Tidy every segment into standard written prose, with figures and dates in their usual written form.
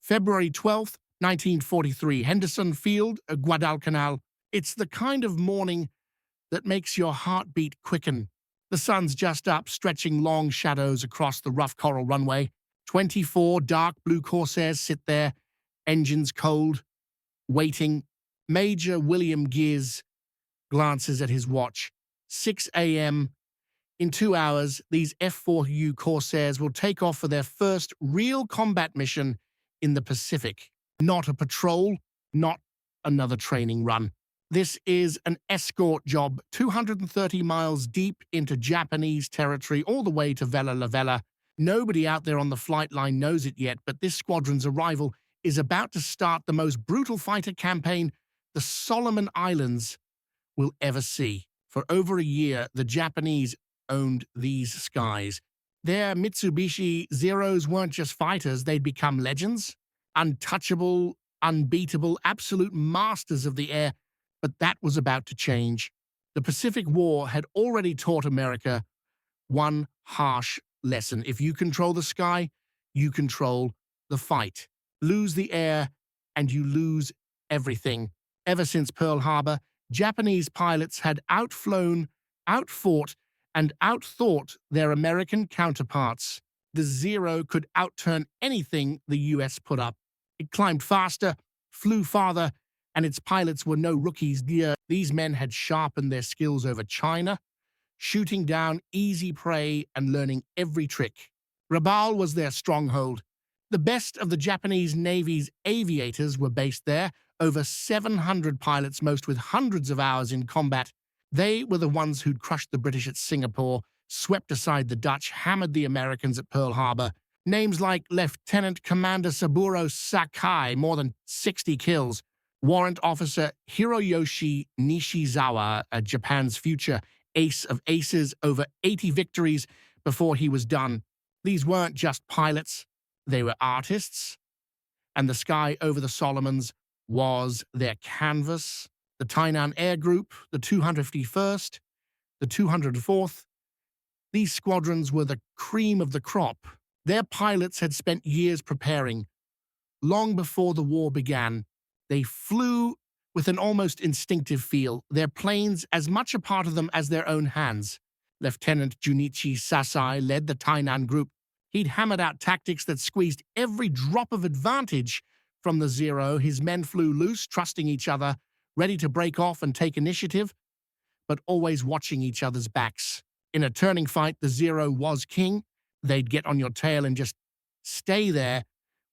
February 12th, 1943, Henderson Field, Guadalcanal. It's the kind of morning that makes your heartbeat quicken. The sun's just up, stretching long shadows across the rough coral runway. 24 dark blue Corsairs sit there, engines cold, waiting. Major William Gears glances at his watch. 6 a.m. In 2 hours, these F4U Corsairs will take off for their first real combat mission in the Pacific. Not a patrol, not another training run. This is an escort job, 230 miles deep into Japanese territory, all the way to Vella La Vella. Nobody out there on the flight line knows it yet, but this squadron's arrival is about to start the most brutal fighter campaign the Solomon Islands will ever see. For over a year, the Japanese owned these skies. Their Mitsubishi Zeros weren't just fighters, they'd become legends. Untouchable, unbeatable, absolute masters of the air. But that was about to change. The Pacific War had already taught America one harsh lesson. If you control the sky, you control the fight. Lose the air, and you lose everything. Ever since Pearl Harbor, Japanese pilots had outflown, outfought, and outthought their American counterparts. The Zero could outturn anything the U.S. put up. It climbed faster, flew farther, and its pilots were no rookies. These men had sharpened their skills over China, shooting down easy prey and learning every trick. Rabaul was their stronghold. The best of the Japanese Navy's aviators were based there, over 700 pilots, most with hundreds of hours in combat. They were the ones who'd crushed the British at Singapore, swept aside the Dutch, hammered the Americans at Pearl Harbor. Names like Lieutenant Commander Saburō Sakai, more than 60 kills. Warrant Officer Hiroyoshi Nishizawa, Japan's future ace of aces, over 80 victories before he was done. These weren't just pilots, they were artists. And the sky over the Solomons was their canvas. The Tainan Air Group, the 251st, the 204th. These squadrons were the cream of the crop. Their pilots had spent years preparing. Long before the war began, they flew with an almost instinctive feel, their planes as much a part of them as their own hands. Lieutenant Junichi Sasai led the Tainan group. He'd hammered out tactics that squeezed every drop of advantage from the Zero. His men flew loose, trusting each other, ready to break off and take initiative, but always watching each other's backs. In a turning fight, the Zero was king. They'd get on your tail and just stay there,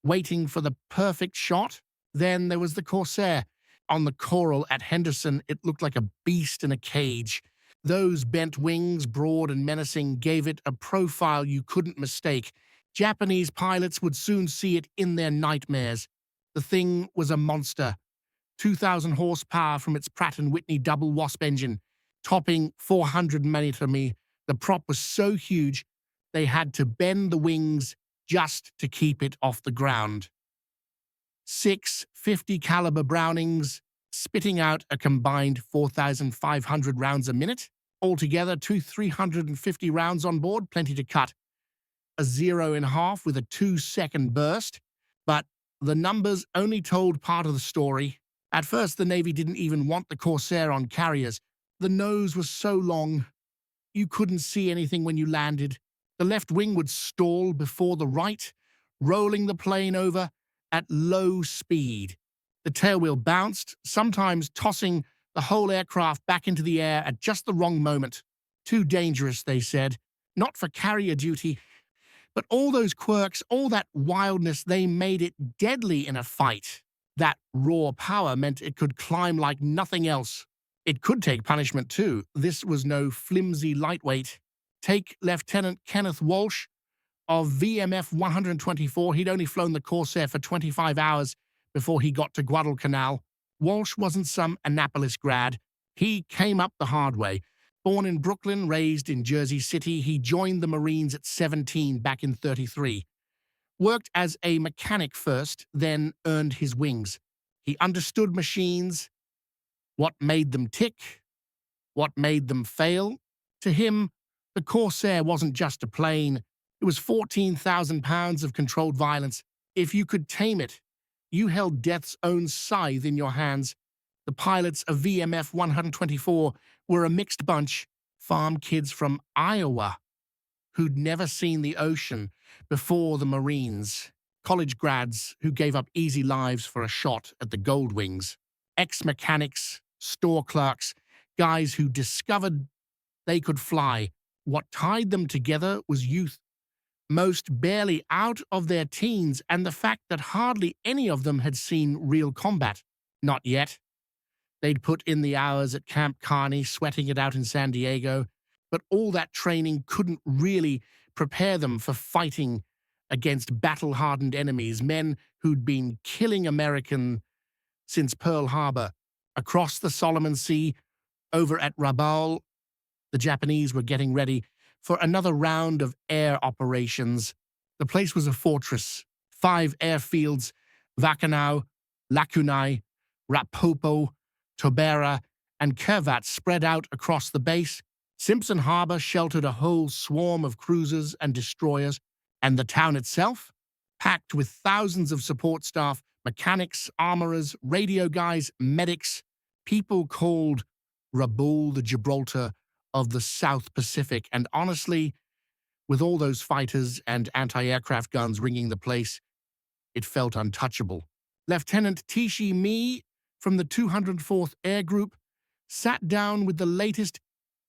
waiting for the perfect shot. Then there was the Corsair. On the coral at Henderson, it looked like a beast in a cage. Those bent wings, broad and menacing, gave it a profile you couldn't mistake. Japanese pilots would soon see it in their nightmares. The thing was a monster. 2,000 horsepower from its Pratt & Whitney double Wasp engine, topping 400 mm. The prop was so huge, they had to bend the wings just to keep it off the ground. 6 50 caliber Brownings, spitting out a combined 4,500 rounds a minute. Altogether, 350 rounds on board, plenty to cut. A 0.5 with a 2-second burst, but the numbers only told part of the story. At first, the Navy didn't even want the Corsair on carriers. The nose was so long, you couldn't see anything when you landed. The left wing would stall before the right, rolling the plane over at low speed. The tailwheel bounced, sometimes tossing the whole aircraft back into the air at just the wrong moment. Too dangerous, they said. Not for carrier duty, but all those quirks, all that wildness, they made it deadly in a fight. That raw power meant it could climb like nothing else. It could take punishment too. This was no flimsy lightweight. Take Lieutenant Kenneth Walsh of VMF 124. He'd only flown the Corsair for 25 hours before he got to Guadalcanal. Walsh wasn't some Annapolis grad. He came up the hard way. Born in Brooklyn, raised in Jersey City, he joined the Marines at 17 back in '33. Worked as a mechanic first, then earned his wings. He understood machines, what made them tick, what made them fail. To him, the Corsair wasn't just a plane. It was 14,000 pounds of controlled violence. If you could tame it, You held death's own scythe in your hands. The pilots of VMF 124 were a mixed bunch, farm kids from Iowa who'd never seen the ocean before the Marines, college grads who gave up easy lives for a shot at the Gold Wings, ex-mechanics, store clerks, guys who discovered they could fly. What tied them together was youth, most barely out of their teens, and the fact that hardly any of them had seen real combat. Not yet. They'd put in the hours at Camp Kearney, sweating it out in San Diego, but all that training couldn't really prepare them for fighting against battle-hardened enemies, men who'd been killing Americans since Pearl Harbor. Across the Solomon Sea, over at Rabaul, the Japanese were getting ready for another round of air operations. The place was a fortress. 5 airfields, Vacanau, Lakunai, Rapopo, Tobera, and Kervat spread out across the base. Simpson Harbor sheltered a whole swarm of cruisers and destroyers, and the town itself, packed with thousands of support staff, mechanics, armorers, radio guys, medics, people called Rabaul the Gibraltar of the South Pacific. And honestly, with all those fighters and anti-aircraft guns ringing the place, it felt untouchable. Lieutenant Tishi Mi from the 204th Air Group sat down with the latest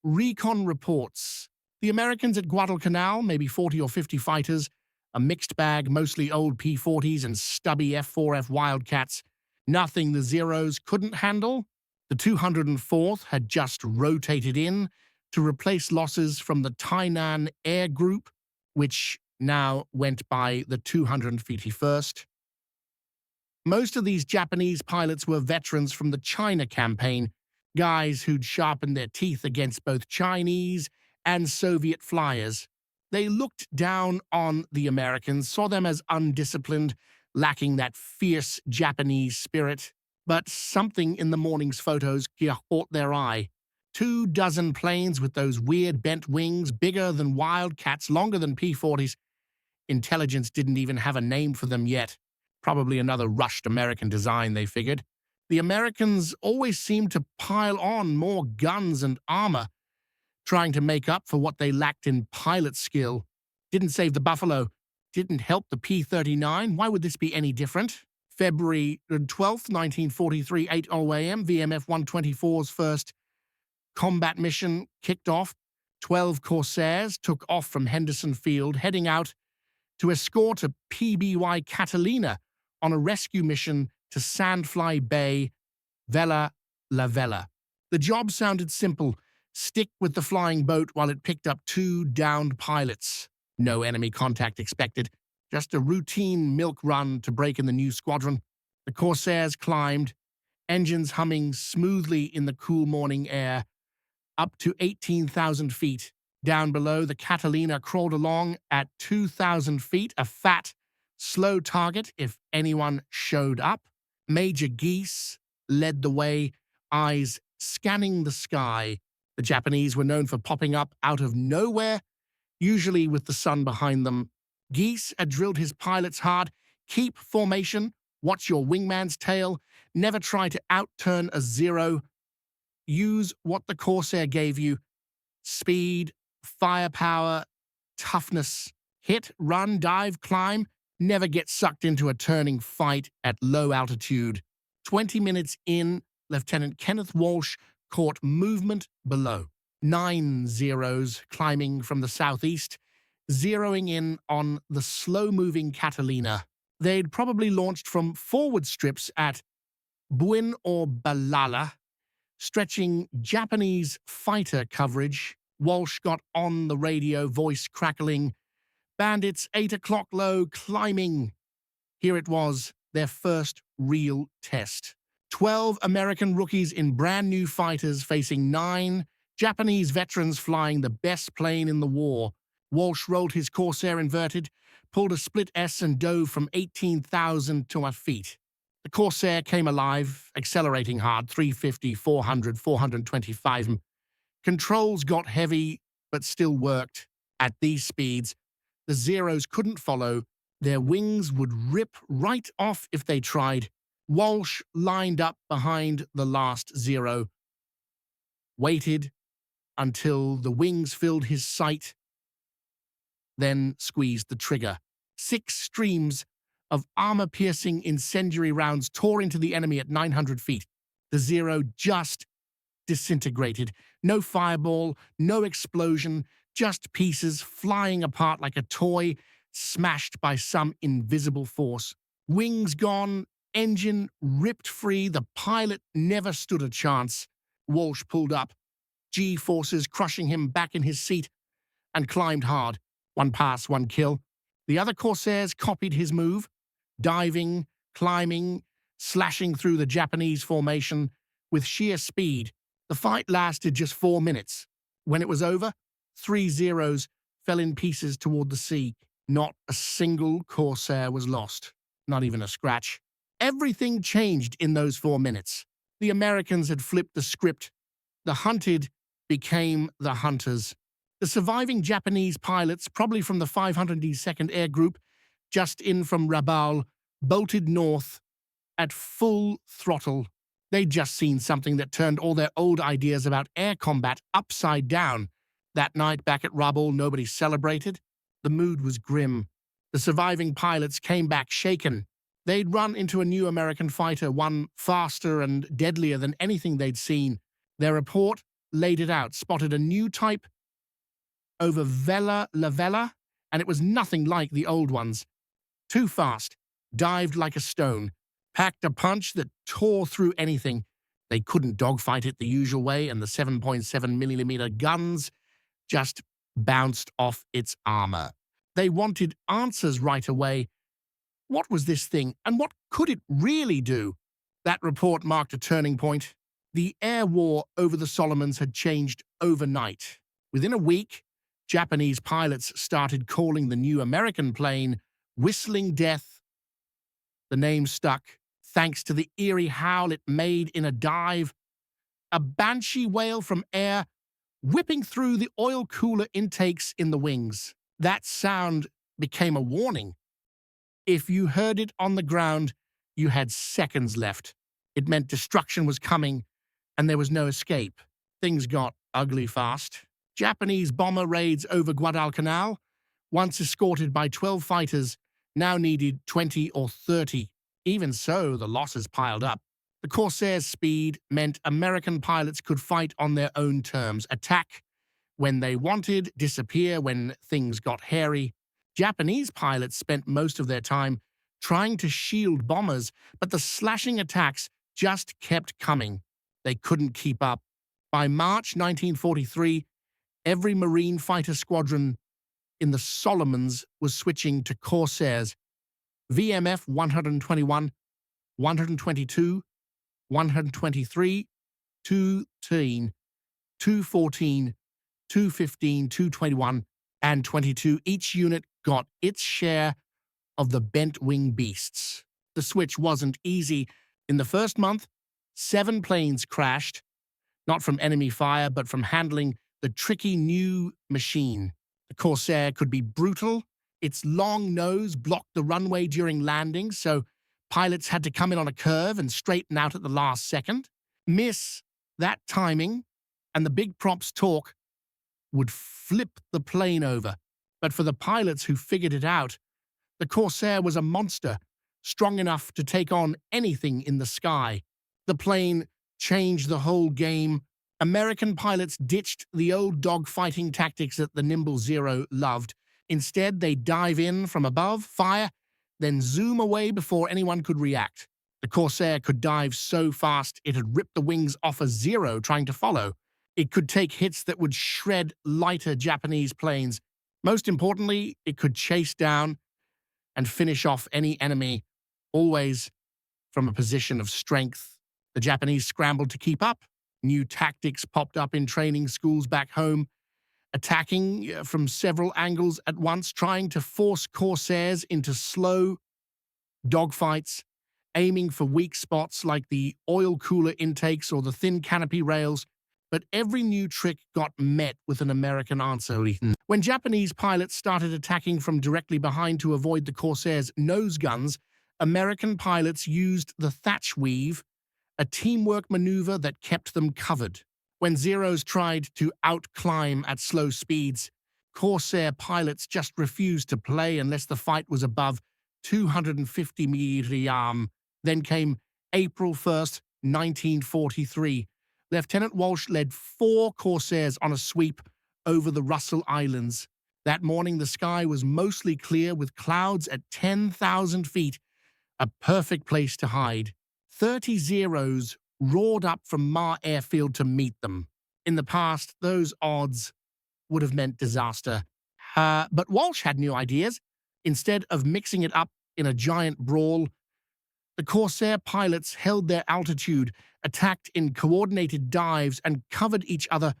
recon reports. The Americans at Guadalcanal, maybe 40 or 50 fighters, a mixed bag, mostly old P-40s and stubby F4F Wildcats, nothing the Zeros couldn't handle. The 204th had just rotated in to replace losses from the Tainan Air Group, which now went by the 251st. Most of these Japanese pilots were veterans from the China campaign, guys who'd sharpened their teeth against both Chinese and Soviet flyers. They looked down on the Americans, saw them as undisciplined, lacking that fierce Japanese spirit. But something in the morning's photos caught their eye. 24 planes with those weird bent wings, bigger than Wildcats, longer than P-40s. Intelligence didn't even have a name for them yet. Probably another rushed American design, they figured. The Americans always seemed to pile on more guns and armor, trying to make up for what they lacked in pilot skill. Didn't save the Buffalo. Didn't help the P-39. Why would this be any different? February 12th, 1943, 8:00 a.m., VMF 124's first combat mission kicked off. 12 Corsairs took off from Henderson Field, heading out to escort a PBY Catalina on a rescue mission to Sandfly Bay, Vela La Vela. The job sounded simple. Stick with the flying boat while it picked up 2 downed pilots. No enemy contact expected. Just a routine milk run to break in the new squadron. The Corsairs climbed, engines humming smoothly in the cool morning air, up to 18,000 feet. Down below, the Catalina crawled along at 2,000 feet, a fat, slow target if anyone showed up. Major Geese led the way, eyes scanning the sky. The Japanese were known for popping up out of nowhere, usually with the sun behind them. Geese had drilled his pilots hard. Keep formation, watch your wingman's tail, never try to outturn a Zero. Use what the Corsair gave you: speed, firepower, toughness. Hit, run, dive, climb. Never get sucked into a turning fight at low altitude. 20 minutes in, Lieutenant Kenneth Walsh caught movement below. 9 Zeros climbing from the southeast, zeroing in on the slow-moving Catalina. They'd probably launched from forward strips at Buin or Balala, stretching Japanese fighter coverage. Walsh got on the radio, voice crackling. Bandits 8 o'clock low, climbing. Here it was, their first real test. 12 American rookies in brand new fighters facing 9 Japanese veterans flying the best plane in the war. Walsh rolled his Corsair inverted, pulled a split S and dove from 18,000 to our feet. The Corsair came alive, accelerating hard, 350, 400, 425. Controls got heavy, but still worked. At these speeds, the Zeros couldn't follow. Their wings would rip right off if they tried. Walsh lined up behind the last Zero, waited until the wings filled his sight, then squeezed the trigger. 6 streams of armor-piercing incendiary rounds tore into the enemy at 900 feet. The Zero just disintegrated. No fireball, no explosion, just pieces flying apart like a toy smashed by some invisible force. Wings gone, engine ripped free, the pilot never stood a chance. Walsh pulled up, G-forces crushing him back in his seat, and climbed hard. 1 pass, 1 kill. The other Corsairs copied his move, diving, climbing, slashing through the Japanese formation with sheer speed. The fight lasted just 4 minutes. When it was over, 3 Zeros fell in pieces toward the sea. Not a single Corsair was lost, not even a scratch. Everything changed in those 4 minutes. The Americans had flipped the script. The hunted became the hunters. The surviving Japanese pilots, probably from the 502nd Air Group, just in from Rabaul, bolted north at full throttle. They'd just seen something that turned all their old ideas about air combat upside down. That night back at Rabaul, nobody celebrated. The mood was grim. The surviving pilots came back shaken. They'd run into a new American fighter, one faster and deadlier than anything they'd seen. Their report laid it out, spotted a new type over Vela La Vela, and it was nothing like the old ones. Too fast, dived like a stone, packed a punch that tore through anything. They couldn't dogfight it the usual way, and the 7.7mm guns just bounced off its armor. They wanted answers right away. What was this thing, and what could it really do? That report marked a turning point. The air war over the Solomons had changed overnight. Within a week, Japanese pilots started calling the new American plane Whistling Death. The name stuck, thanks to the eerie howl it made in a dive. A banshee wail from air, whipping through the oil cooler intakes in the wings. That sound became a warning. If you heard it on the ground, you had seconds left. It meant destruction was coming, and there was no escape. Things got ugly fast. Japanese bomber raids over Guadalcanal, once escorted by 12 fighters, now needed 20 or 30. Even so, the losses piled up. The Corsair's speed meant American pilots could fight on their own terms, attack when they wanted, disappear when things got hairy. Japanese pilots spent most of their time trying to shield bombers, but the slashing attacks just kept coming. They couldn't keep up. By March 1943, every Marine fighter squadron in the Solomons was switching to Corsairs. VMF 121, 122, 123, 213, 214, 215, 221, and 22. Each unit got its share of the bent-wing beasts. The switch wasn't easy. In the first month, 7 planes crashed, not from enemy fire, but from handling the tricky new machine. The Corsair could be brutal. Its long nose blocked the runway during landing, so pilots had to come in on a curve and straighten out at the last second. Miss that timing, and the big props torque would flip the plane over. But for the pilots who figured it out, the Corsair was a monster, strong enough to take on anything in the sky. The plane changed the whole game. American pilots ditched the old dogfighting tactics that the nimble Zero loved. Instead, they dive in from above, fire, then zoom away before anyone could react. The Corsair could dive so fast it had ripped the wings off a Zero trying to follow. It could take hits that would shred lighter Japanese planes. Most importantly, it could chase down and finish off any enemy, always from a position of strength. The Japanese scrambled to keep up. New tactics popped up in training schools back home, attacking from several angles at once, trying to force Corsairs into slow dogfights, aiming for weak spots like the oil cooler intakes or the thin canopy rails. But every new trick got met with an American answer. When Japanese pilots started attacking from directly behind to avoid the Corsair's nose guns, American pilots used the thatch weave, a teamwork maneuver that kept them covered. When Zeros tried to outclimb at slow speeds, Corsair pilots just refused to play unless the fight was above 250 meters. Then came April 1st, 1943. Lieutenant Walsh led 4 Corsairs on a sweep over the Russell Islands. That morning, the sky was mostly clear with clouds at 10,000 feet, a perfect place to hide. 30 Zeros roared up from Ma Airfield to meet them. In the past, those odds would have meant disaster. But Walsh had new ideas. Instead of mixing it up in a giant brawl, the Corsair pilots held their altitude, attacked in coordinated dives, and covered each other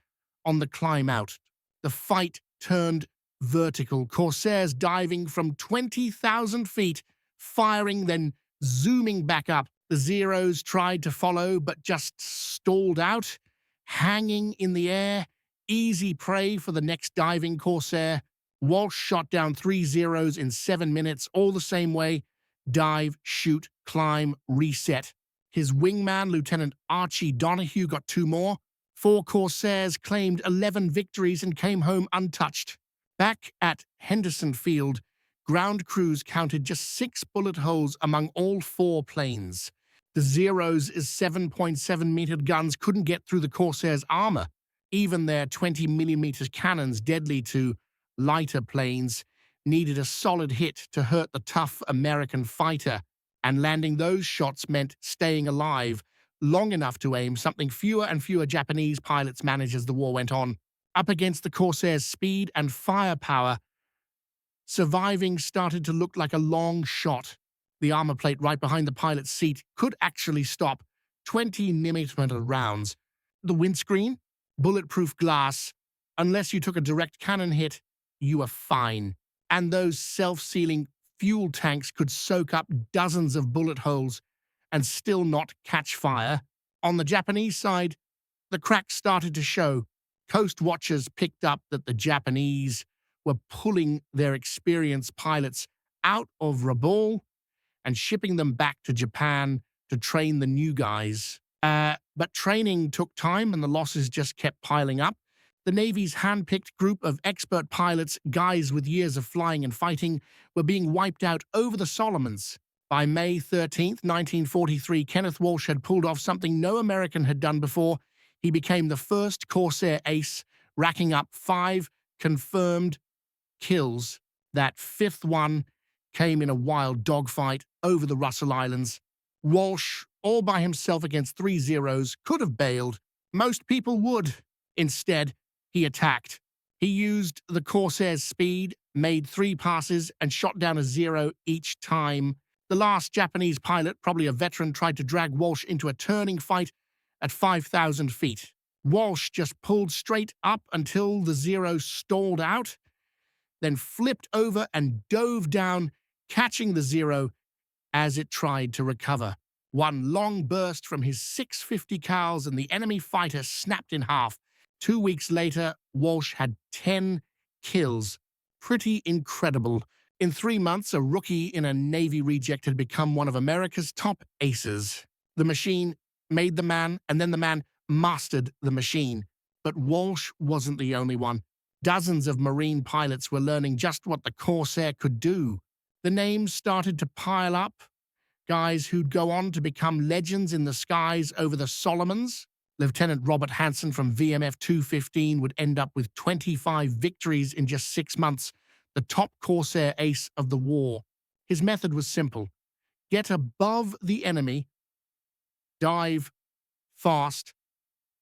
on the climb out. The fight turned vertical, Corsairs diving from 20,000 feet, firing, then zooming back up. The Zeros tried to follow, but just stalled out, hanging in the air, easy prey for the next diving Corsair. Walsh shot down 3 Zeros in 7 minutes, all the same way: dive, shoot, climb, reset. His wingman, Lieutenant Archie Donahue, got 2 more. 4 Corsairs claimed 11 victories and came home untouched. Back at Henderson Field, ground crews counted just 6 bullet holes among all 4 planes. The Zeros' 7.7-meter guns couldn't get through the Corsairs' armor. Even their 20mm cannons, deadly to lighter planes, needed a solid hit to hurt the tough American fighter, and landing those shots meant staying alive long enough to aim, something fewer and fewer Japanese pilots managed as the war went on. Up against the Corsair's speed and firepower, surviving started to look like a long shot. The armor plate right behind the pilot's seat could actually stop 20mm rounds. The windscreen, bulletproof glass. Unless you took a direct cannon hit, you were fine. And those self-sealing fuel tanks could soak up dozens of bullet holes and still not catch fire. On the Japanese side, the cracks started to show. Coast watchers picked up that the Japanese were pulling their experienced pilots out of Rabaul and shipping them back to Japan to train the new guys. But training took time and the losses just kept piling up. The Navy's hand-picked group of expert pilots, guys with years of flying and fighting, were being wiped out over the Solomons. By May 13th, 1943, Kenneth Walsh had pulled off something no American had done before. He became the first Corsair ace, racking up 5 confirmed kills. That 5th one came in a wild dogfight over the Russell Islands. Walsh, all by himself against 3 Zeros, could have bailed. Most people would. Instead, he attacked. He used the Corsair's speed, made 3 passes, and shot down a Zero each time. The last Japanese pilot, probably a veteran, tried to drag Walsh into a turning fight at 5,000 feet. Walsh just pulled straight up until the Zero stalled out, then flipped over and dove down, catching the Zero as it tried to recover. One long burst from his 650 cals and the enemy fighter snapped in half. 2 weeks later, Walsh had 10 kills. Pretty incredible. In 3 months, a rookie in a Navy reject had become one of America's top aces. The machine made the man, and then the man mastered the machine. But Walsh wasn't the only one. Dozens of Marine pilots were learning just what the Corsair could do. The names started to pile up. Guys who'd go on to become legends in the skies over the Solomons. Lieutenant Robert Hanson from VMF 215 would end up with 25 victories in just 6 months, the top Corsair ace of the war. His method was simple: get above the enemy, dive fast,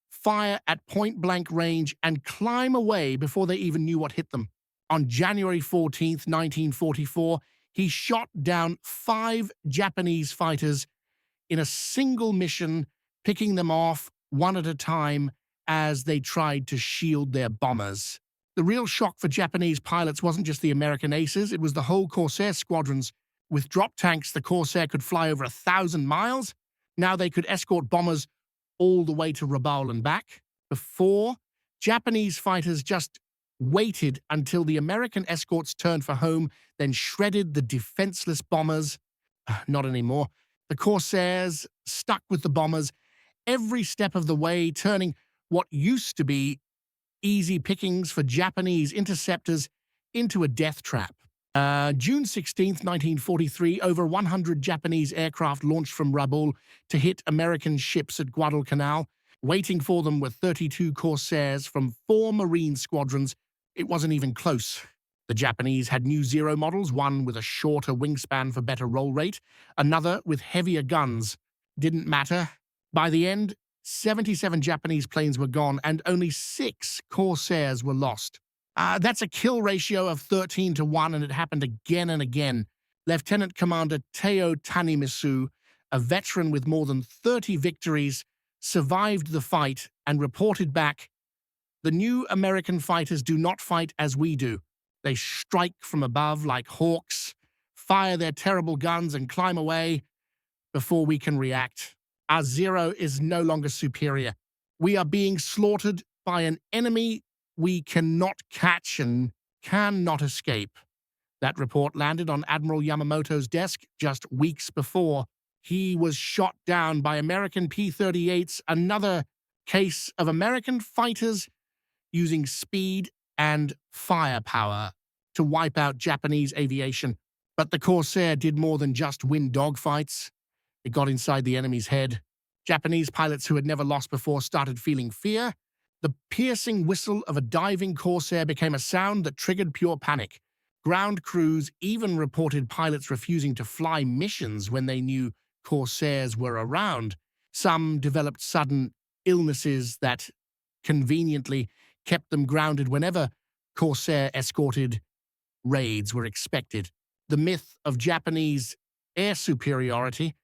fire at point-blank range, and climb away before they even knew what hit them. On January 14th, 1944, he shot down 5 Japanese fighters in a single mission, picking them off one at a time as they tried to shield their bombers. The real shock for Japanese pilots wasn't just the American aces, it was the whole Corsair squadrons. With drop tanks, the Corsair could fly over 1,000 miles. Now they could escort bombers all the way to Rabaul and back. Before, Japanese fighters just waited until the American escorts turned for home, then shredded the defenseless bombers. Not anymore. The Corsairs stuck with the bombers every step of the way, turning what used to be easy pickings for Japanese interceptors into a death trap. June 16, 1943, over 100 Japanese aircraft launched from Rabaul to hit American ships at Guadalcanal. Waiting for them were 32 Corsairs from 4 Marine squadrons. It wasn't even close. The Japanese had new Zero models, one with a shorter wingspan for better roll rate, another with heavier guns. Didn't matter. By the end, 77 Japanese planes were gone and only 6 Corsairs were lost. That's a kill ratio of 13-1, and it happened again and again. Lieutenant Commander Teo Tanimisu, a veteran with more than 30 victories, survived the fight and reported back, "The new American fighters do not fight as we do. They strike from above like hawks, fire their terrible guns and climb away before we can react. Our Zero is no longer superior. We are being slaughtered by an enemy we cannot catch and cannot escape." That report landed on Admiral Yamamoto's desk just weeks before. He was shot down by American P-38s, another case of American fighters using speed and firepower to wipe out Japanese aviation. But the Corsair did more than just win dogfights. It got inside the enemy's head. Japanese pilots who had never lost before started feeling fear. The piercing whistle of a diving Corsair became a sound that triggered pure panic. Ground crews even reported pilots refusing to fly missions when they knew Corsairs were around. Some developed sudden illnesses that conveniently kept them grounded whenever Corsair-escorted raids were expected. The myth of Japanese air superiority,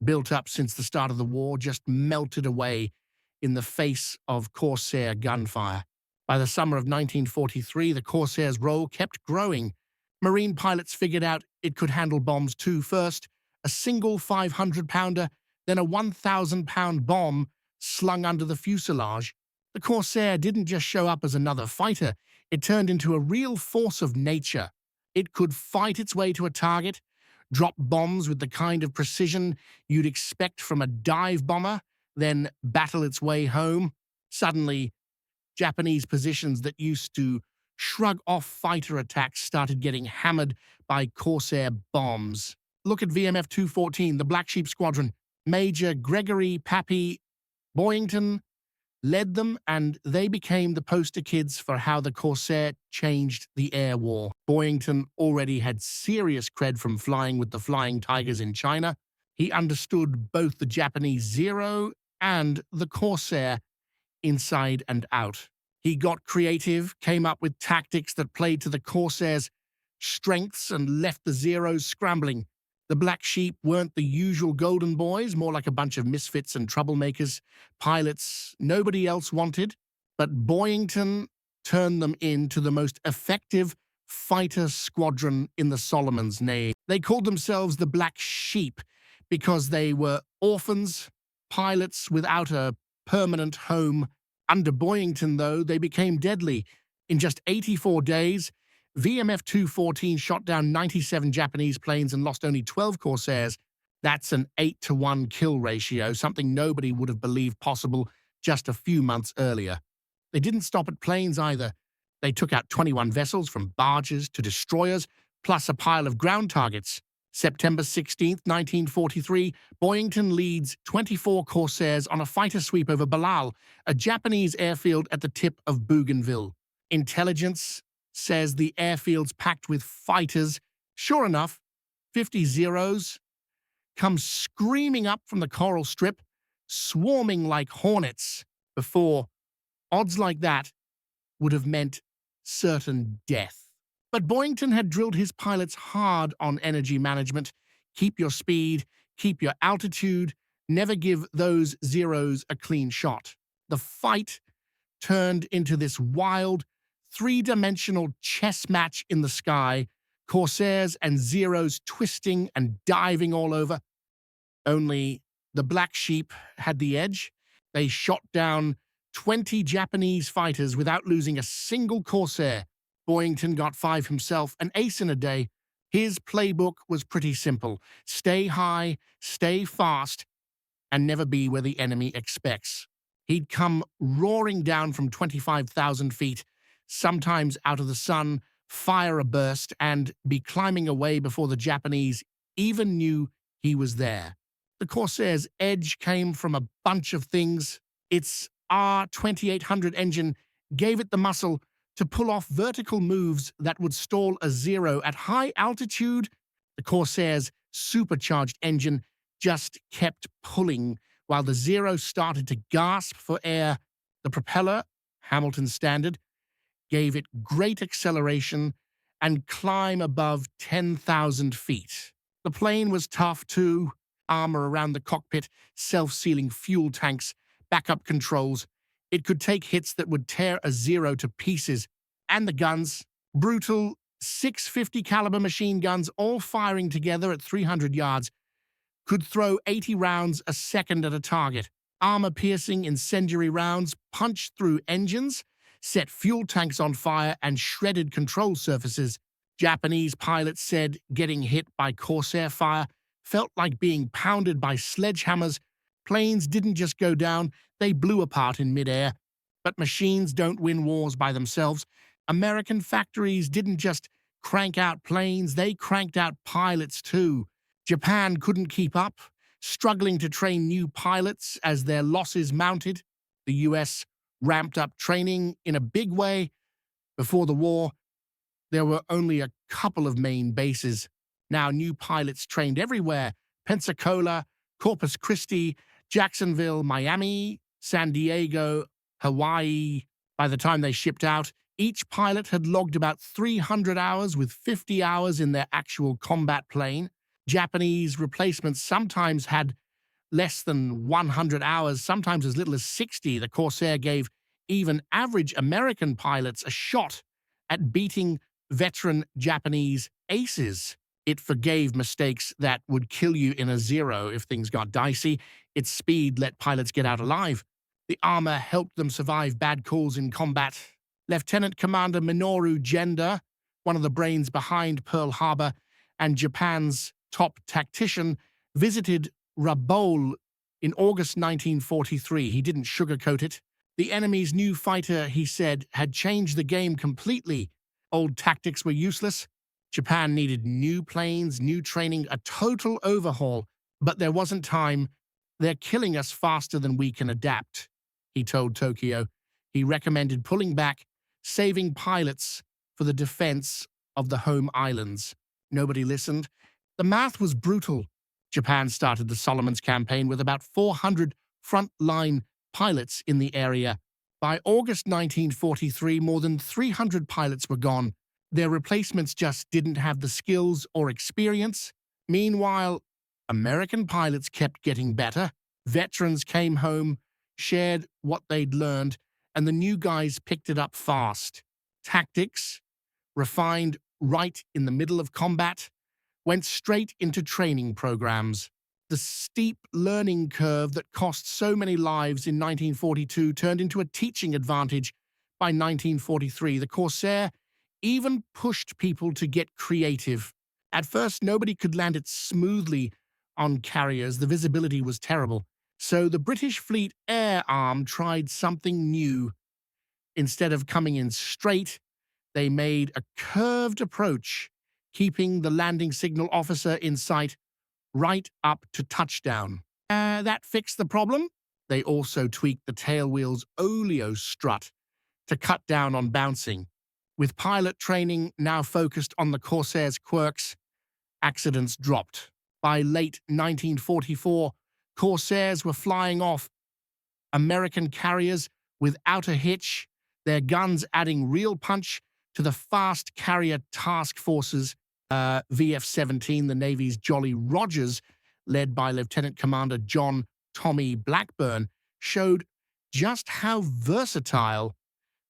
built up since the start of the war, just melted away in the face of Corsair gunfire. By the summer of 1943, the Corsair's role kept growing. Marine pilots figured out it could handle bombs too. First, a single 500-pounder, then a 1,000-pound bomb slung under the fuselage. The Corsair didn't just show up as another fighter. It turned into a real force of nature. It could fight its way to a target, drop bombs with the kind of precision you'd expect from a dive bomber, then battle its way home. Suddenly, Japanese positions that used to shrug off fighter attacks started getting hammered by Corsair bombs. Look at VMF 214, the Black Sheep Squadron. Major Gregory Pappy Boyington led them, and they became the poster kids for how the Corsair changed the air war. Boyington already had serious cred from flying with the Flying Tigers in China. He understood both the Japanese Zero and the Corsair inside and out. He got creative, came up with tactics that played to the Corsair's strengths and left the Zeros scrambling. The Black Sheep weren't the usual golden boys, more like a bunch of misfits and troublemakers, pilots nobody else wanted. But Boyington turned them into the most effective fighter squadron in the Solomon's name. They called themselves the Black Sheep because they were orphans, pilots without a permanent home. Under Boyington, though, they became deadly. In just 84 days, VMF 214 shot down 97 Japanese planes and lost only 12 Corsairs. That's an 8-to-1 kill ratio, something nobody would have believed possible just a few months earlier. They didn't stop at planes either. They took out 21 vessels, from barges to destroyers, plus a pile of ground targets. September 16, 1943, Boyington leads 24 Corsairs on a fighter sweep over Balal, a Japanese airfield at the tip of Bougainville. Intelligence says the airfield's packed with fighters. Sure enough, 50 Zeros come screaming up from the coral strip, swarming like hornets. Before, odds like that would have meant certain death. But Boyington had drilled his pilots hard on energy management. Keep your speed, keep your altitude, never give those Zeros a clean shot. The fight turned into this wild, three-dimensional chess match in the sky, Corsairs and Zeros twisting and diving all over. Only the Black Sheep had the edge. They shot down 20 Japanese fighters without losing a single Corsair. Boyington got 5 himself, an ace in a day. His playbook was pretty simple. Stay high, stay fast, and never be where the enemy expects. He'd come roaring down from 25,000 feet, sometimes out of the sun, fire a burst, and be climbing away before the Japanese even knew he was there. The Corsair's edge came from a bunch of things. Its R2800 engine gave it the muscle to pull off vertical moves that would stall a Zero at high altitude. The Corsair's supercharged engine just kept pulling while the Zero started to gasp for air. The propeller, Hamilton standard, gave it great acceleration and climb above 10,000 feet. The plane was tough too. Armor around the cockpit, self-sealing fuel tanks, backup controls. It could take hits that would tear a Zero to pieces. And the guns, brutal 650 caliber machine guns, all firing together at 300 yards, could throw 80 rounds a second at a target. Armor-piercing incendiary rounds punched through engines, set fuel tanks on fire, and shredded control surfaces. Japanese pilots said getting hit by Corsair fire felt like being pounded by sledgehammers. Planes didn't just go down, they blew apart in midair. But machines don't win wars by themselves. American factories didn't just crank out planes, they cranked out pilots too. Japan couldn't keep up, struggling to train new pilots as their losses mounted. The US ramped up training in a big way. Before the war, there were only a couple of main bases. Now new pilots trained everywhere: Pensacola, Corpus Christi, Jacksonville, Miami, San Diego, Hawaii. By the time they shipped out, each pilot had logged about 300 hours, with 50 hours in their actual combat plane. Japanese replacements sometimes had less than 100 hours, sometimes as little as 60. The Corsair gave even average American pilots a shot at beating veteran Japanese aces. It forgave mistakes that would kill you in a Zero if things got dicey. Its speed let pilots get out alive. The armor helped them survive bad calls in combat. Lieutenant Commander Minoru Genda, one of the brains behind Pearl Harbor and Japan's top tactician, visited Rabaul in August 1943. He didn't sugarcoat it. The enemy's new fighter, he said, had changed the game completely. Old tactics were useless. Japan needed new planes, new training, a total overhaul. But there wasn't time. They're killing us faster than we can adapt, he told Tokyo. He recommended pulling back, saving pilots for the defense of the home islands. Nobody listened. The math was brutal. Japan started the Solomons campaign with about 400 front-line pilots in the area. By August 1943, more than 300 pilots were gone. Their replacements just didn't have the skills or experience. Meanwhile, American pilots kept getting better. Veterans came home, shared what they'd learned, and the new guys picked it up fast. Tactics, refined right in the middle of combat, went straight into training programs. The steep learning curve that cost so many lives in 1942 turned into a teaching advantage. By 1943, the Corsair even pushed people to get creative. At first, nobody could land it smoothly on carriers. The visibility was terrible. So the British Fleet Air Arm tried something new. Instead of coming in straight, they made a curved approach, keeping the landing signal officer in sight right up to touchdown. That fixed the problem. They also tweaked the tailwheel's oleo strut to cut down on bouncing. With pilot training now focused on the Corsair's quirks, accidents dropped. By late 1944, Corsairs were flying off American carriers without a hitch, their guns adding real punch to the fast carrier task forces. VF-17, the Navy's Jolly Rogers, led by Lieutenant Commander John Tommy Blackburn, showed just how versatile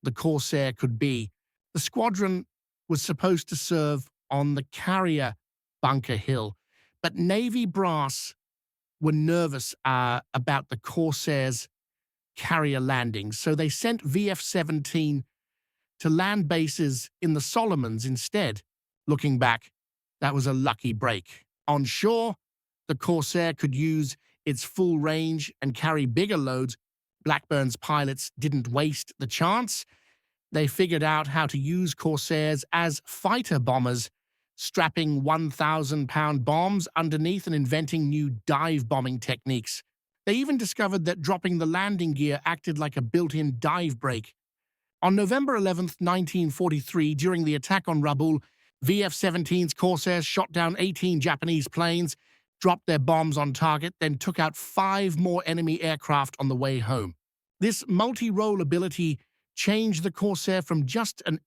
the Corsair could be. The squadron was supposed to serve on the carrier Bunker Hill, but Navy brass were nervous about the Corsair's carrier landings, so they sent VF-17 to land bases in the Solomons instead. Looking back, that was a lucky break. On shore, the Corsair could use its full range and carry bigger loads. Blackburn's pilots didn't waste the chance. They figured out how to use Corsairs as fighter bombers, strapping 1,000-pound bombs underneath and inventing new dive bombing techniques. They even discovered that dropping the landing gear acted like a built-in dive brake. On November 11, 1943, during the attack on Rabaul, VF-17's Corsairs shot down 18 Japanese planes, dropped their bombs on target, then took out 5 more enemy aircraft on the way home. This multi-role ability changed the Corsair from just an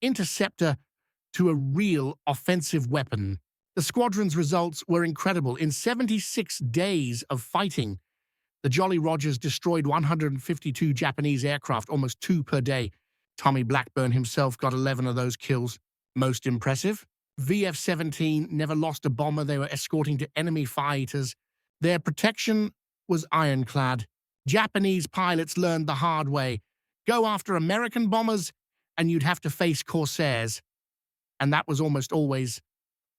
interceptor to a real offensive weapon. The squadron's results were incredible. In 76 days of fighting, the Jolly Rogers destroyed 152 Japanese aircraft, almost 2 per day. Tommy Blackburn himself got 11 of those kills. Most impressive? VF-17 never lost a bomber they were escorting to enemy fighters. Their protection was ironclad. Japanese pilots learned the hard way. Go after American bombers, and you'd have to face Corsairs. And that was almost always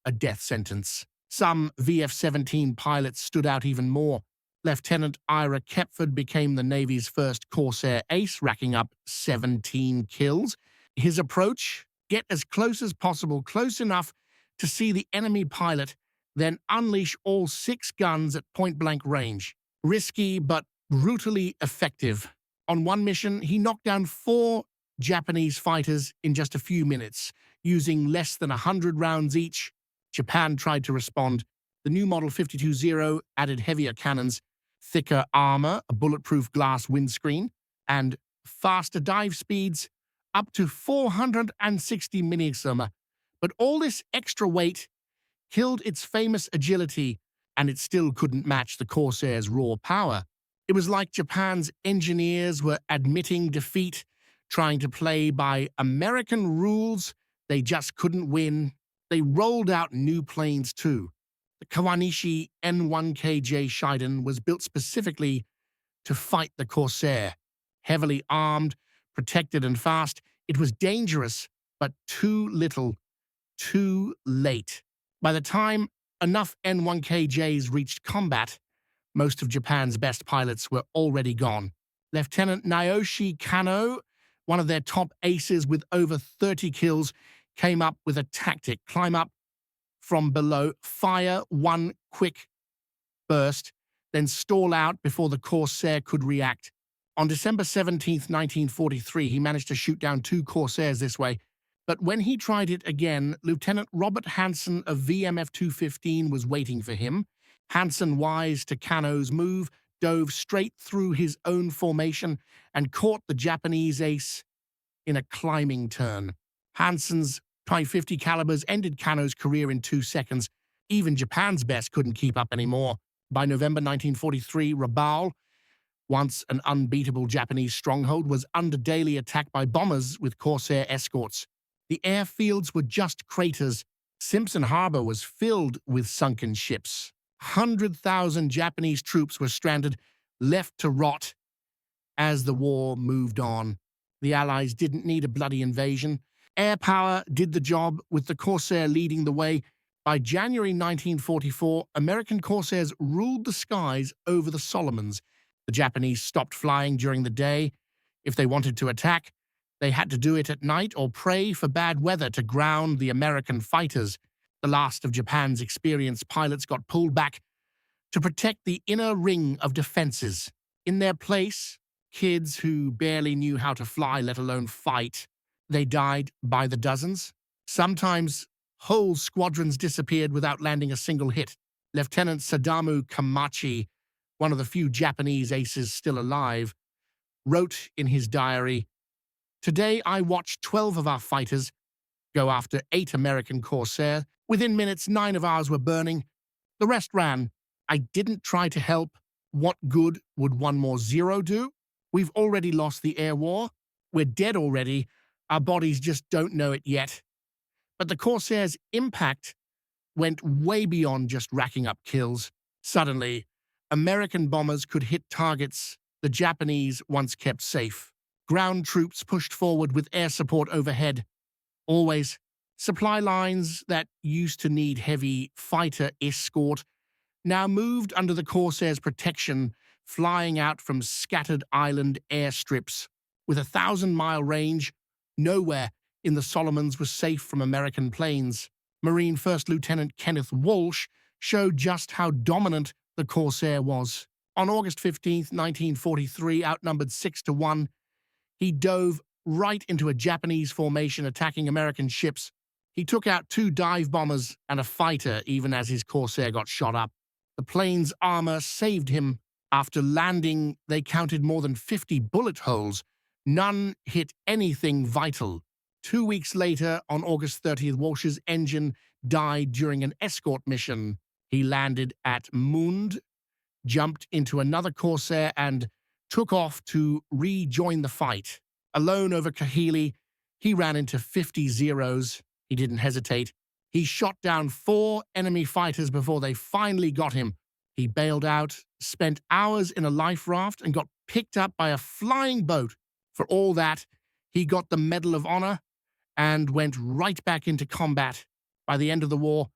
a death sentence. Some VF-17 pilots stood out even more. Lieutenant Ira Kepford became the Navy's first Corsair ace, racking up 17 kills. His approach? Get as close as possible, close enough to see the enemy pilot, then unleash all 6 guns at point-blank range. Risky, but brutally effective. On one mission, he knocked down 4 Japanese fighters in just a few minutes, using less than 100 rounds each. Japan tried to respond. The new Model 52-0 added heavier cannons, thicker armor, a bulletproof glass windscreen, and faster dive speeds, up to 460 millisoma. But all this extra weight killed its famous agility, and it still couldn't match the Corsair's raw power. It was like Japan's engineers were admitting defeat, trying to play by American rules. They just couldn't win. They rolled out new planes too. The Kawanishi N1KJ Shiden was built specifically to fight the Corsair. Heavily armed, protected and fast, it was dangerous, but too little, too late. By the time enough N1KJs reached combat, most of Japan's best pilots were already gone. Lieutenant Naoshi Kano, one of their top aces with over 30 kills, came up with a tactic: climb up from below, fire one quick burst, then stall out before the Corsair could react. On December 17, 1943, he managed to shoot down 2 Corsairs this way, but when he tried it again, Lieutenant Robert Hanson of VMF 215 was waiting for him. Hanson, wise to Kano's move, dove straight through his own formation and caught the Japanese ace in a climbing turn. Hanson's .50 calibers ended Kano's career in 2 seconds. Even Japan's best couldn't keep up anymore. By November 1943, Rabaul, once an unbeatable Japanese stronghold, was under daily attack by bombers with Corsair escorts. The airfields were just craters. Simpson Harbor was filled with sunken ships. 100,000 Japanese troops were stranded, left to rot as the war moved on. The Allies didn't need a bloody invasion. Air power did the job, with the Corsair leading the way. By January 1944, American Corsairs ruled the skies over the Solomons. The Japanese stopped flying during the day. If they wanted to attack, they had to do it at night or pray for bad weather to ground the American fighters. The last of Japan's experienced pilots got pulled back to protect the inner ring of defenses. In their place, kids who barely knew how to fly, let alone fight. They died by the dozens. Sometimes whole squadrons disappeared without landing a single hit. Lieutenant Sadamu Kamachi, one of the few Japanese aces still alive, wrote in his diary, "Today I watched 12 of our fighters go after 8 American Corsair. Within minutes, 9 of ours were burning. The rest ran. I didn't try to help. What good would one more zero do? We've already lost the air war. We're dead already. Our bodies just don't know it yet." But the Corsair's impact went way beyond just racking up kills. Suddenly, American bombers could hit targets the Japanese once kept safe. Ground troops pushed forward with air support overhead. Always. Supply lines that used to need heavy fighter escort now moved under the Corsair's protection, flying out from scattered island airstrips. With a 1,000-mile range, nowhere in the Solomons was safe from American planes. Marine First Lieutenant Kenneth Walsh showed just how dominant the Corsair was. On August 15, 1943, outnumbered 6-1, he dove right into a Japanese formation attacking American ships. He took out 2 dive bombers and a fighter even as his Corsair got shot up. The plane's armor saved him. After landing, they counted more than 50 bullet holes. None hit anything vital. 2 weeks later, on August 30th, Walsh's engine died during an escort mission. He landed at Mund, jumped into another Corsair, and took off to rejoin the fight. Alone over Kahili, he ran into 50 Zeros. He didn't hesitate. He shot down 4 enemy fighters before they finally got him. He bailed out, spent hours in a life raft, and got picked up by a flying boat. For all that, he got the Medal of Honor and went right back into combat. By the end of the war,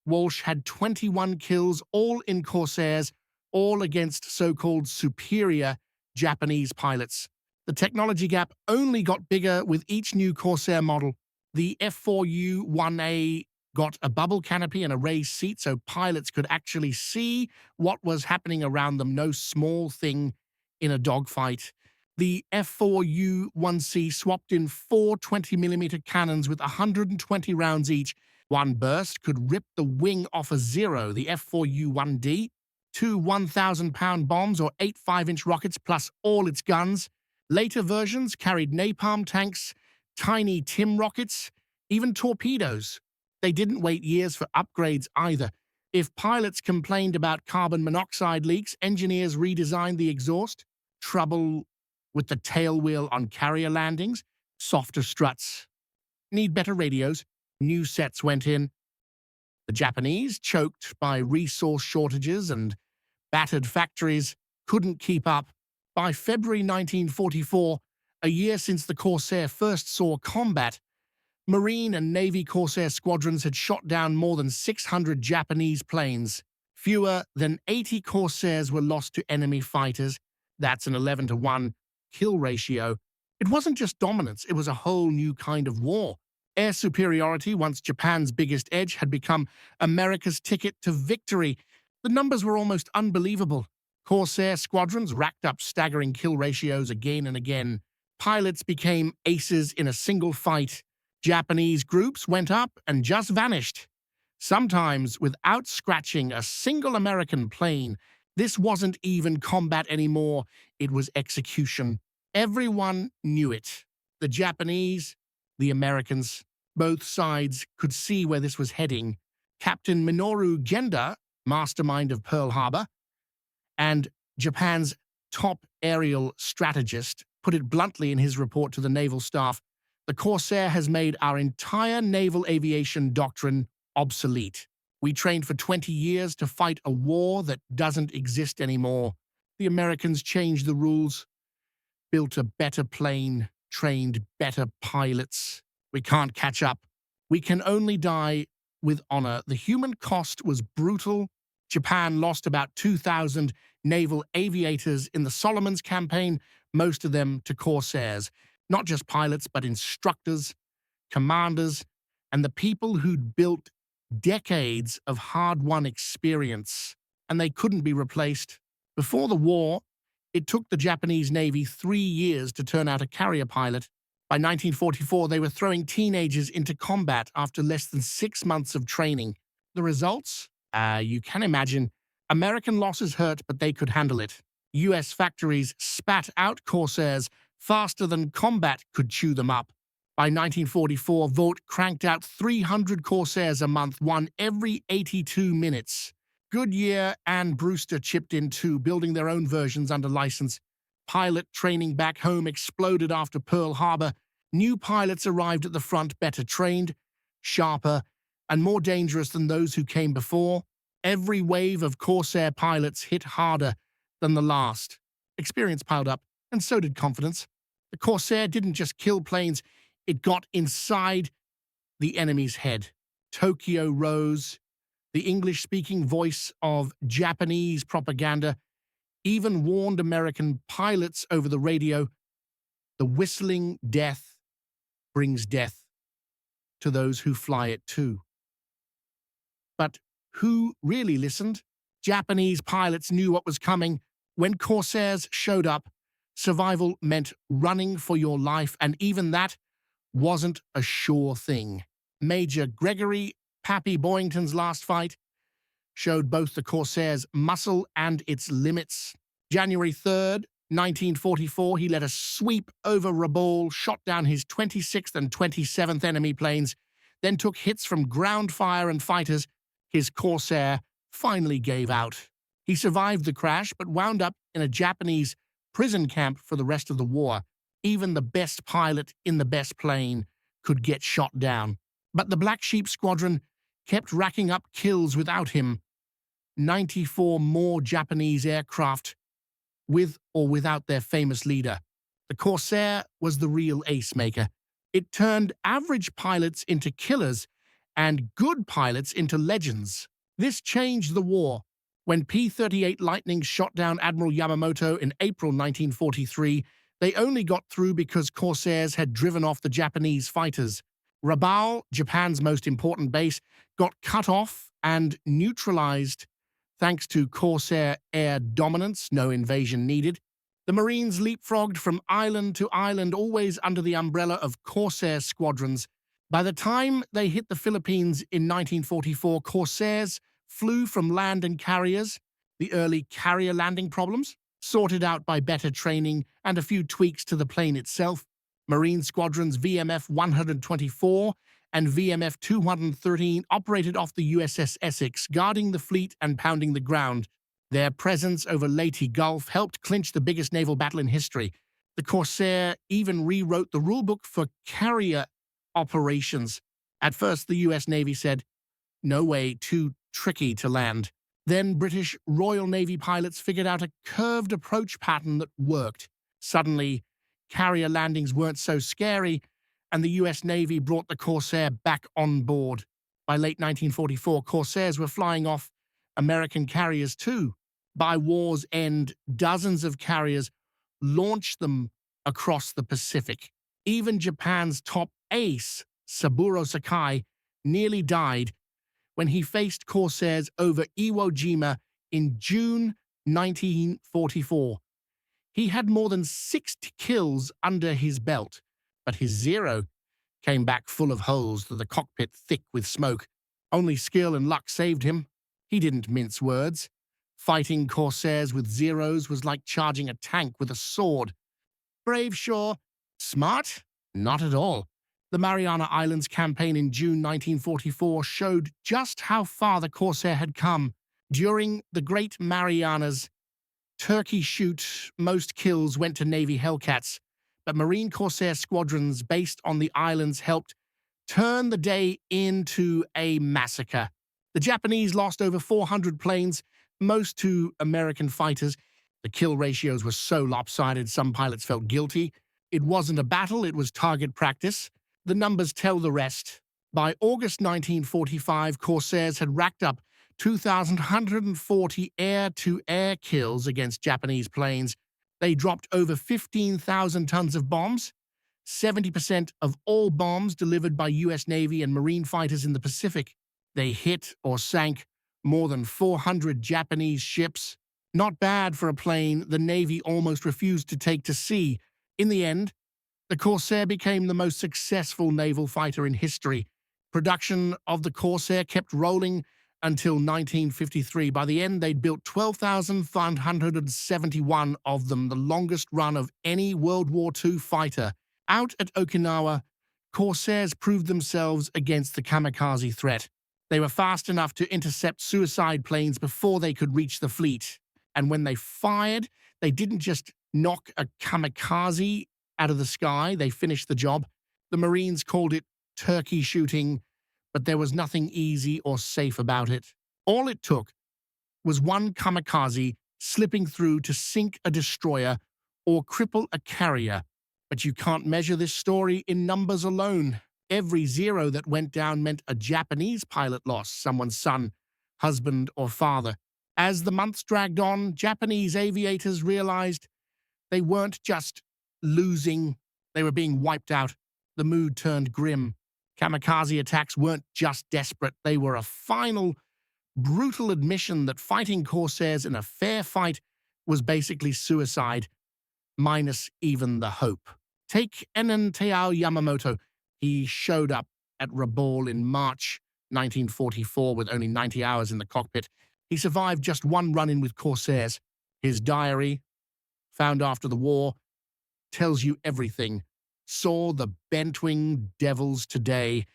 Walsh had 21 kills, all in Corsairs, all against so-called superior Japanese pilots. The technology gap only got bigger with each new Corsair model. The F4U 1A got a bubble canopy and a raised seat so pilots could actually see what was happening around them, no small thing in a dogfight. The F4U 1C swapped in 4 20mm cannons with 120 rounds each. One burst could rip the wing off a Zero. The F4U 1D, 2 1,000-pound bombs or 8 5-inch rockets plus all its guns. Later versions carried napalm tanks, tiny TIM rockets, even torpedoes. They didn't wait years for upgrades either. If pilots complained about carbon monoxide leaks, engineers redesigned the exhaust. Trouble with the tailwheel on carrier landings, softer struts. Need better radios. New sets went in. The Japanese, choked by resource shortages and battered factories, couldn't keep up. By February 1944, a year since the Corsair first saw combat, Marine and Navy Corsair squadrons had shot down more than 600 Japanese planes. Fewer than 80 Corsairs were lost to enemy fighters. That's an 11-to-1 kill ratio. It wasn't just dominance, it was a whole new kind of war. Air superiority, once Japan's biggest edge, had become America's ticket to victory. The numbers were almost unbelievable. Corsair squadrons racked up staggering kill ratios again and again. Pilots became aces in a single fight. Japanese groups went up and just vanished, sometimes without scratching a single American plane. This wasn't even combat anymore, it was execution. Everyone knew it. The Japanese, the Americans, both sides could see where this was heading. Captain Minoru Genda, mastermind of Pearl Harbor, and Japan's top aerial strategist, put it bluntly in his report to the naval staff: the Corsair has made our entire naval aviation doctrine obsolete. We trained for 20 years to fight a war that doesn't exist anymore. The Americans changed the rules, built a better plane, trained better pilots. We can't catch up. We can only die with honor. The human cost was brutal. Japan lost about 2,000 naval aviators in the Solomons campaign, most of them to Corsairs. Not just pilots, but instructors, commanders, and the people who'd built decades of hard-won experience, and they couldn't be replaced. Before the war, it took the Japanese Navy 3 years to turn out a carrier pilot. By 1944, they were throwing teenagers into combat after less than 6 months of training. The results? You can imagine. American losses hurt, but they could handle it. U.S. factories spat out Corsairs faster than combat could chew them up. By 1944, Vought cranked out 300 Corsairs a month, one every 82 minutes. Goodyear and Brewster chipped in too, building their own versions under license. Pilot training back home exploded after Pearl Harbor. New pilots arrived at the front, better trained, sharper, and more dangerous than those who came before. Every wave of Corsair pilots hit harder than the last. Experience piled up, and so did confidence. The Corsair didn't just kill planes, it got inside the enemy's head. Tokyo rose. The English-speaking voice of Japanese propaganda even warned American pilots over the radio, the whistling death brings death to those who fly it too. But who really listened? Japanese pilots knew what was coming. When Corsairs showed up, survival meant running for your life, and even that wasn't a sure thing. Major Gregory, Pappy Boyington's last fight, showed both the Corsair's muscle and its limits. January 3rd, 1944, he led a sweep over Rabaul, shot down his 26th and 27th enemy planes, then took hits from ground fire and fighters. His Corsair finally gave out. He survived the crash, but wound up in a Japanese prison camp for the rest of the war. Even the best pilot in the best plane could get shot down. But the Black Sheep Squadron kept racking up kills without him. 94 more Japanese aircraft, with or without their famous leader. The Corsair was the real ace maker. It turned average pilots into killers and good pilots into legends. This changed the war. When P-38 Lightning shot down Admiral Yamamoto in April 1943, they only got through because Corsairs had driven off the Japanese fighters. Rabaul, Japan's most important base, got cut off and neutralized thanks to Corsair air dominance, no invasion needed. The Marines leapfrogged from island to island, always under the umbrella of Corsair squadrons. By the time they hit the Philippines in 1944, Corsairs flew from land and carriers, the early carrier landing problems, sorted out by better training and a few tweaks to the plane itself. Marine squadrons VMF 124 and VMF 213 operated off the USS Essex, guarding the fleet and pounding the ground. Their presence over Leyte Gulf helped clinch the biggest naval battle in history. The Corsair even rewrote the rulebook for carrier operations. At first, the US Navy said, "No way, too tricky to land." Then British Royal Navy pilots figured out a curved approach pattern that worked. Suddenly, carrier landings weren't so scary, and the US Navy brought the Corsair back on board. By late 1944, Corsairs were flying off American carriers too. By war's end, dozens of carriers launched them across the Pacific. Even Japan's top ace, Saburō Sakai, nearly died when he faced Corsairs over Iwo Jima in June 1944. He had more than 60 kills under his belt, but his Zero came back full of holes, the cockpit thick with smoke. Only skill and luck saved him. He didn't mince words. Fighting Corsairs with Zeros was like charging a tank with a sword. Brave, sure. Smart? Not at all. The Mariana Islands campaign in June 1944 showed just how far the Corsair had come. During the Great Marianas Turkey shoot, most kills went to Navy Hellcats, but Marine Corsair squadrons based on the islands helped turn the day into a massacre. The Japanese lost over 400 planes, most to American fighters. The kill ratios were so lopsided some pilots felt guilty. It wasn't a battle, it was target practice. The numbers tell the rest. By August 1945, Corsairs had racked up 2,140 air-to-air kills against Japanese planes. They dropped over 15,000 tons of bombs, 70% of all bombs delivered by US Navy and Marine fighters in the Pacific. They hit or sank more than 400 Japanese ships. Not bad for a plane the Navy almost refused to take to sea. In the end, the Corsair became the most successful naval fighter in history. Production of the Corsair kept rolling until 1953. By the end, they'd built 12,571 of them, the longest run of any World War II fighter. Out at Okinawa, Corsairs proved themselves against the kamikaze threat. They were fast enough to intercept suicide planes before they could reach the fleet. And when they fired, they didn't just knock a kamikaze out of the sky, they finished the job. The Marines called it turkey shooting, but there was nothing easy or safe about it. All it took was one kamikaze slipping through to sink a destroyer or cripple a carrier. But you can't measure this story in numbers alone. Every zero that went down meant a Japanese pilot lost, someone's son, husband, or father. As the months dragged on, Japanese aviators realized they weren't just losing, they were being wiped out. The mood turned grim. Kamikaze attacks weren't just desperate, they were a final, brutal admission that fighting Corsairs in a fair fight was basically suicide, minus even the hope. Take Ennen Teao Yamamoto. He showed up at Rabaul in March 1944 with only 90 hours in the cockpit. He survived just one run-in with Corsairs. His diary, found after the war, tells you everything. Saw the bent-wing devils today.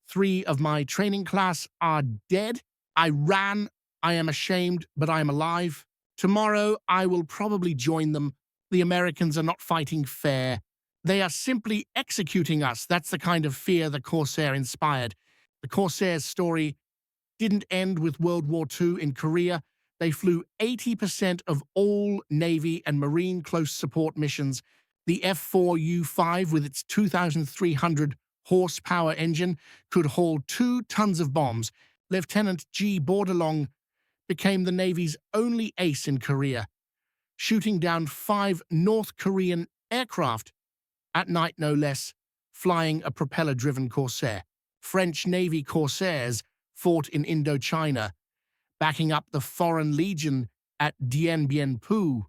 3 of my training class are dead. I ran. I am ashamed, but I am alive. Tomorrow, I will probably join them. The Americans are not fighting fair. They are simply executing us. That's the kind of fear the Corsair inspired. The Corsair's story didn't end with World War II in Korea. They flew 80% of all Navy and Marine close support missions. The F4U-5, with its 2,300 horsepower engine, could haul 2 tons of bombs. Lieutenant G. Bordelong became the Navy's only ace in Korea, shooting down 5 North Korean aircraft, at night no less, flying a propeller-driven Corsair. French Navy Corsairs fought in Indochina, backing up the Foreign Legion at Dien Bien Phu.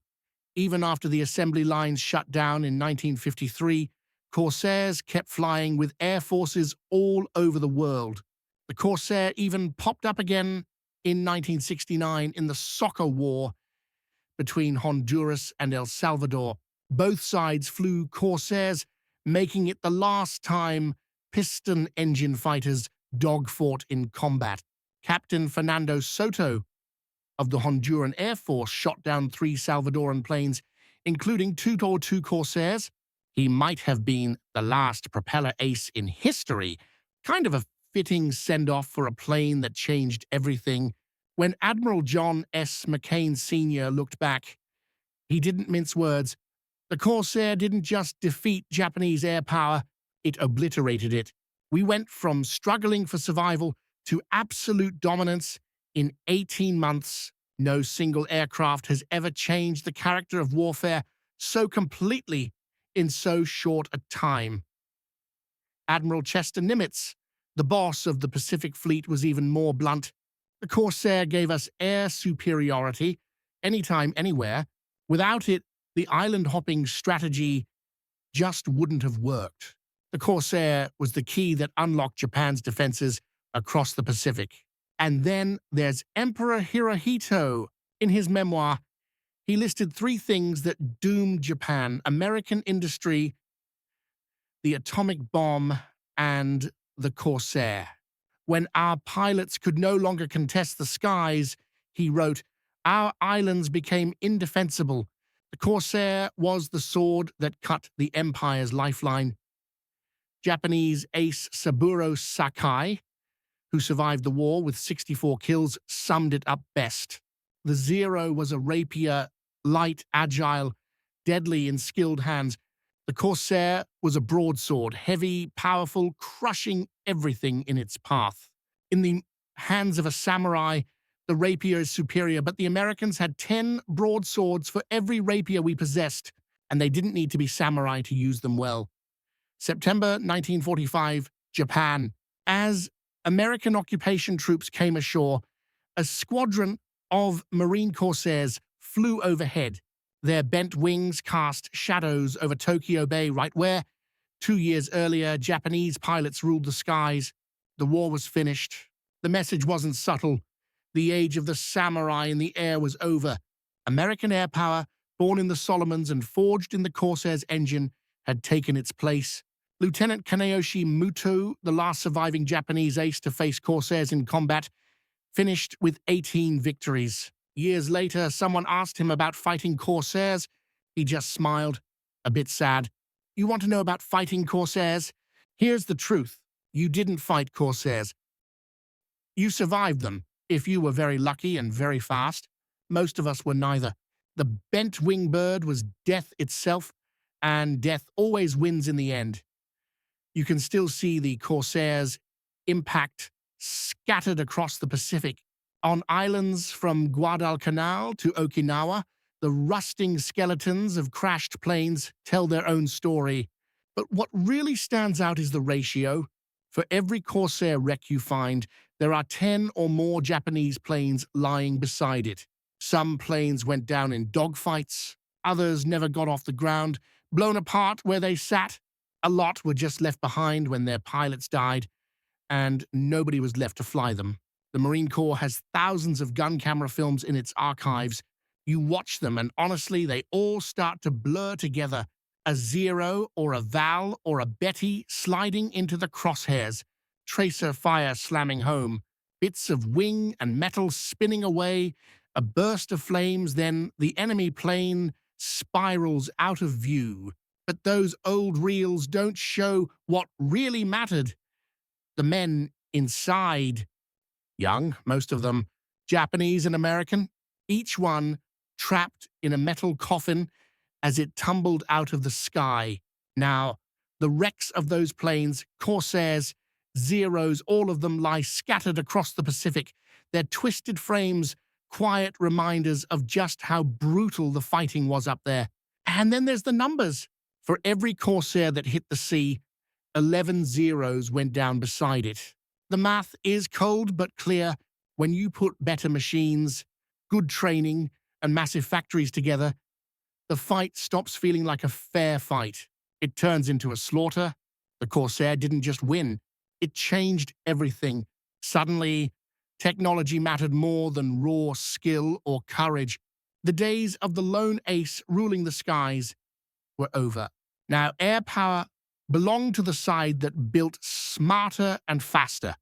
Even after the assembly lines shut down in 1953, Corsairs kept flying with air forces all over the world. The Corsair even popped up again in 1969 in the Soccer War between Honduras and El Salvador. Both sides flew Corsairs, making it the last time piston engine fighters dogfought in combat. Captain Fernando Soto of the Honduran Air Force shot down 3 Salvadoran planes, including 2 Corsairs. He might have been the last propeller ace in history, kind of a fitting send-off for a plane that changed everything. When Admiral John S. McCain Sr. looked back, he didn't mince words. The Corsair didn't just defeat Japanese air power, it obliterated it. We went from struggling for survival to absolute dominance in 18 months. No single aircraft has ever changed the character of warfare so completely in so short a time. Admiral Chester Nimitz, the boss of the Pacific Fleet, was even more blunt. The Corsair gave us air superiority, anytime, anywhere. Without it, the island-hopping strategy just wouldn't have worked. The Corsair was the key that unlocked Japan's defenses across the Pacific. And then there's Emperor Hirohito. In his memoir, he listed 3 things that doomed Japan: American industry, the atomic bomb, and the Corsair. When our pilots could no longer contest the skies, he wrote, our islands became indefensible. The Corsair was the sword that cut the empire's lifeline. Japanese ace Saburō Sakai, who survived the war with 64 kills, summed it up best. The Zero was a rapier, light, agile, deadly in skilled hands. The Corsair was a broadsword, heavy, powerful, crushing everything in its path. In the hands of a samurai, the rapier is superior, but the Americans had 10 broadswords for every rapier we possessed, and they didn't need to be samurai to use them well. September 1945, Japan. As American occupation troops came ashore, a squadron of Marine Corsairs flew overhead. Their bent wings cast shadows over Tokyo Bay, right where, 2 years earlier, Japanese pilots ruled the skies. The war was finished. The message wasn't subtle. The age of the samurai in the air was over. American air power, born in the Solomons and forged in the Corsair's engine, had taken its place. Lieutenant Kaneyoshi Muto, the last surviving Japanese ace to face Corsairs in combat, finished with 18 victories. Years later, someone asked him about fighting Corsairs. He just smiled, a bit sad. You want to know about fighting Corsairs? Here's the truth. You didn't fight Corsairs. You survived them, if you were very lucky and very fast. Most of us were neither. The bent wing bird was death itself, and death always wins in the end. You can still see the Corsair's impact scattered across the Pacific. On islands from Guadalcanal to Okinawa, the rusting skeletons of crashed planes tell their own story. But what really stands out is the ratio. For every Corsair wreck you find, there are 10 or more Japanese planes lying beside it. Some planes went down in dogfights, others never got off the ground, blown apart where they sat. A lot were just left behind when their pilots died, and nobody was left to fly them. The Marine Corps has thousands of gun camera films in its archives. You watch them, and honestly, they all start to blur together. A Zero or a Val or a Betty sliding into the crosshairs, tracer fire slamming home, bits of wing and metal spinning away, a burst of flames, then the enemy plane spirals out of view. But those old reels don't show what really mattered. The men inside, young, most of them, Japanese and American, each one trapped in a metal coffin as it tumbled out of the sky. Now, the wrecks of those planes, Corsairs, Zeros, all of them lie scattered across the Pacific, their twisted frames quiet reminders of just how brutal the fighting was up there. And then there's the numbers. For every Corsair that hit the sea, 11 Zeros went down beside it. The math is cold but clear. When you put better machines, good training, and massive factories together, the fight stops feeling like a fair fight. It turns into a slaughter. The Corsair didn't just win. It changed everything. Suddenly, technology mattered more than raw skill or courage. The days of the lone ace ruling the skies were over. Now, air power belonged to the side that built smarter and faster.